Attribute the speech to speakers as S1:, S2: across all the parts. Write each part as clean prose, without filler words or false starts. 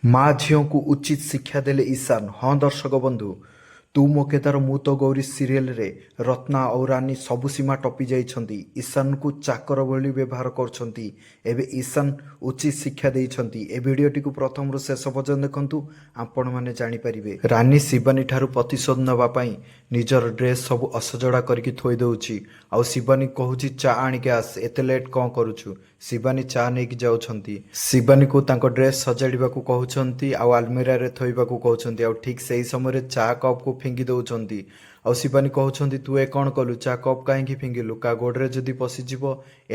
S1: ମା ଝିଅଙ୍କୁ ଉଚିତ ଶିକ୍ଷା ଦେଲେ ଈଶାନ। ହଁ ଦର୍ଶକ ବନ୍ଧୁ, ତୁ ମୋ କେଦାର ମୁଁ ତ ଗୌରୀ ସିରିଏଲରେ ରତ୍ନା ଆଉ ରାନୀ ସବୁ ସୀମା ଟପି ଯାଇଛନ୍ତି। ଈଶାନକୁ ଚାକର ଭଳି ବ୍ୟବହାର କରୁଛନ୍ତି। ଏବେ ଈଶାନ ଉଚିତ ଶିକ୍ଷା ଦେଇଛନ୍ତି। ଏ ଭିଡ଼ିଓଟିକୁ ପ୍ରଥମରୁ ଶେଷ ପର୍ଯ୍ୟନ୍ତ ଦେଖନ୍ତୁ, ଆପଣମାନେ ଜାଣିପାରିବେ। ରାନୀ ଶିବାନୀ ଠାରୁ ପ୍ରତିଶୋଧ ନେବା ପାଇଁ ନିଜର ଡ୍ରେସ୍ ସବୁ ଅସଜଡ଼ା କରିକି ଥୋଇ ଦେଉଛି। ଆଉ ଶିବାନୀ କହୁଛି ଚା ଆଣିକି ଆସ, ଏତେ ଲେଟ୍ କ'ଣ କରୁଛୁ? ଶିବାନୀ ଚା ନେଇକି ଯାଉଛନ୍ତି। ଶିବାନୀକୁ ତାଙ୍କ ଡ୍ରେସ୍ ସଜାଡ଼ିବାକୁ କହୁଛନ୍ତି ଆଉ ଆଲମିରାରେ ଥୋଇବାକୁ କହୁଛନ୍ତି। ଆଉ ଠିକ୍ ସେହି ସମୟରେ ଚା କପ୍କୁ ଫିଙ୍ଗି ଦେଉଛନ୍ତି। ଆଉ ଶିବାନୀ କହୁଛନ୍ତି ତୁ ଏ କ'ଣ କଲୁ? ଚା କପ୍ କାହିଁକି ଫିଙ୍ଗିଲୁ? କାହା ଗୋଡ଼ରେ ଯଦି ପଶିଯିବ?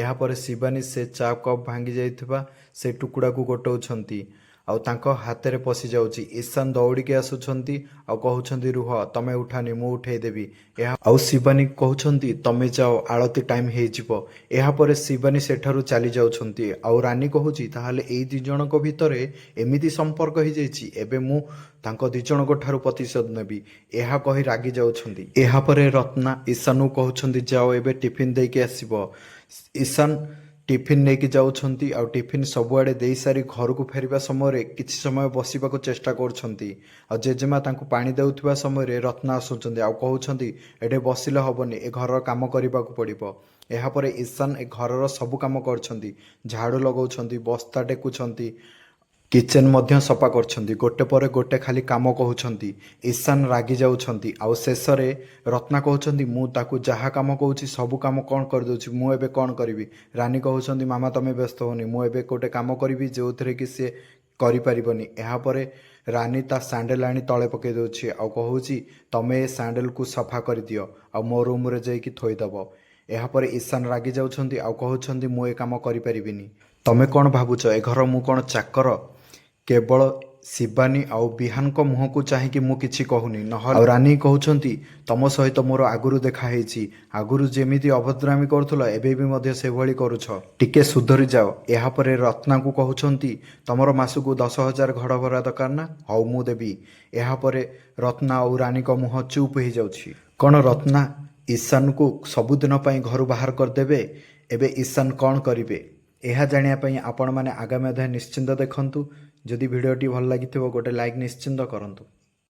S1: ଏହାପରେ ଶିବାନୀ ସେ ଚା କପ୍ ଭାଙ୍ଗି ଯାଇଥିବା ସେ ଟୁକୁଡ଼ାକୁ ଗୋଟଉଛନ୍ତି ଆଉ ତାଙ୍କ ହାତରେ ପଶିଯାଉଛି। ଈଶାନ ଦୌଡ଼ିକି ଆସୁଛନ୍ତି ଆଉ କହୁଛନ୍ତି ରୁହ, ତମେ ଉଠାନି, ମୁଁ ଉଠେଇଦେବି। ଆଉ ଶିବାନୀ କହୁଛନ୍ତି ତମେ ଯାଅ, ଆଳତୀ ଟାଇମ୍ ହେଇଯିବ। ଏହାପରେ ଶିବାନୀ ସେଠାରୁ ଚାଲି ଯାଉଛନ୍ତି। ଆଉ ରାନୀ କହୁଛି ତାହେଲେ ଏଇ ଦୁଇ ଜଣଙ୍କ ଭିତରେ ଏମିତି ସମ୍ପର୍କ ହେଇଯାଇଛି, ଏବେ ମୁଁ ତାଙ୍କ ଦୁଇ ଜଣଙ୍କ ଠାରୁ ପ୍ରତିଶୋଧ ନେବି। ଏହା କହି ରାଗି ଯାଉଛନ୍ତି। ଏହାପରେ ରତ୍ନା ଈଶାନକୁ କହୁଛନ୍ତି ଯାଅ ଏବେ ଟିଫିନ୍ ଦେଇକି ଆସିବ। ଈଶାନ ଟିଫିନ୍ ନେଇକି ଯାଉଛନ୍ତି ଆଉ ଟିଫିନ୍ ସବୁଆଡ଼େ ଦେଇସାରି ଘରକୁ ଫେରିବା ସମୟରେ କିଛି ସମୟ ବସିବାକୁ ଚେଷ୍ଟା କରୁଛନ୍ତି। ଆଉ ଜେଜେମା ତାଙ୍କୁ ପାଣି ଦେଉଥିବା ସମୟରେ ରତ୍ନା ଆସୁଛନ୍ତି ଆଉ କହୁଛନ୍ତି ଏଠି ବସିଲେ ହେବନି, ଏ ଘରର କାମ କରିବାକୁ ପଡ଼ିବ। ଏହାପରେ ଈଶାନ ଏ ଘରର ସବୁ କାମ କରୁଛନ୍ତି। ଝାଡ଼ୁ ଲଗାଉଛନ୍ତି, ବସ୍ତା ଟେକୁଛନ୍ତି, କିଚେନ୍ ମଧ୍ୟ ସଫା କରୁଛନ୍ତି। ଗୋଟେ ପରେ ଗୋଟେ ଖାଲି କାମ କହୁଛନ୍ତି। ଈଶାନ ରାଗି ଯାଉଛନ୍ତି ଆଉ ଶେଷରେ ରତ୍ନା କହୁଛନ୍ତି ମୁଁ ତାକୁ ଯାହା କାମ କହୁଛି ସବୁ କାମ କ'ଣ କରିଦେଉଛି, ମୁଁ ଏବେ କ'ଣ କରିବି? ରାନୀ କହୁଛନ୍ତି ମାମା ତମେ ବ୍ୟସ୍ତ ହୁଅନି, ମୁଁ ଏବେ ଗୋଟେ କାମ କରିବି ଯେଉଁଥିରେ କି ସେ କରିପାରିବନି। ଏହାପରେ ରାନୀ ତା ସ୍ୟାଣ୍ଡେଲ୍ ଆଣି ତଳେ ପକାଇ ଦେଉଛି ଆଉ କହୁଛି ତମେ ଏ ସ୍ୟାଣ୍ଡେଲ୍କୁ ସଫା କରିଦିଅ ଆଉ ମୋ ରୁମ୍ରେ ଯାଇକି ଥୋଇଦେବ। ଏହାପରେ ଈଶାନ ରାଗି ଯାଉଛନ୍ତି ଆଉ କହୁଛନ୍ତି ମୁଁ ଏ କାମ କରିପାରିବିନି। ତମେ କ'ଣ ଭାବୁଛ ଏ ଘର ମୁଁ କ'ଣ ଚାକର? କେବଳ ଶିବାନୀ ଆଉ ବିହାନଙ୍କ ମୁହଁକୁ ଚାହିଁକି ମୁଁ କିଛି କହୁନି, ନହେଲେ। ଆଉ ରାନୀ କହୁଛନ୍ତି ତମ ସହିତ ମୋର ଆଗରୁ ଦେଖା ହେଇଛି, ଆଗରୁ ଯେମିତି ଅଭଦ୍ରାମୀ କରୁଥିଲ ଏବେ ବି ମଧ୍ୟ ସେଭଳି କରୁଛ, ଟିକେ ସୁଧରି ଯାଅ। ଏହାପରେ ରତ୍ନାକୁ କହୁଛନ୍ତି ତମର ମାସକୁ 10,000 ଘର ଭରା ଦରକାର ନା? ହଉ ମୁଁ ଦେବି। ଏହାପରେ ରତ୍ନା ଆଉ ରାନୀଙ୍କ ମୁହଁ ଚୁପ୍ ହେଇଯାଉଛି। କ'ଣ ରତ୍ନା ଈଶାନକୁ ସବୁଦିନ ପାଇଁ ଘରୁ ବାହାର କରିଦେବେ? ଏବେ ଈଶାନ କ'ଣ କରିବେ? ଏହା ଜାଣିବା ପାଇଁ ଆପଣମାନେ ଆଗାମୀ ଅଧ୍ୟାୟ ନିଶ୍ଚିନ୍ତ ଦେଖନ୍ତୁ। ଯଦି ଭିଡ଼ିଓଟି ଭଲ ଲାଗିଥିବ ଗୋଟେ ଲାଇକ୍ ନିଶ୍ଚିନ୍ତ କରନ୍ତୁ।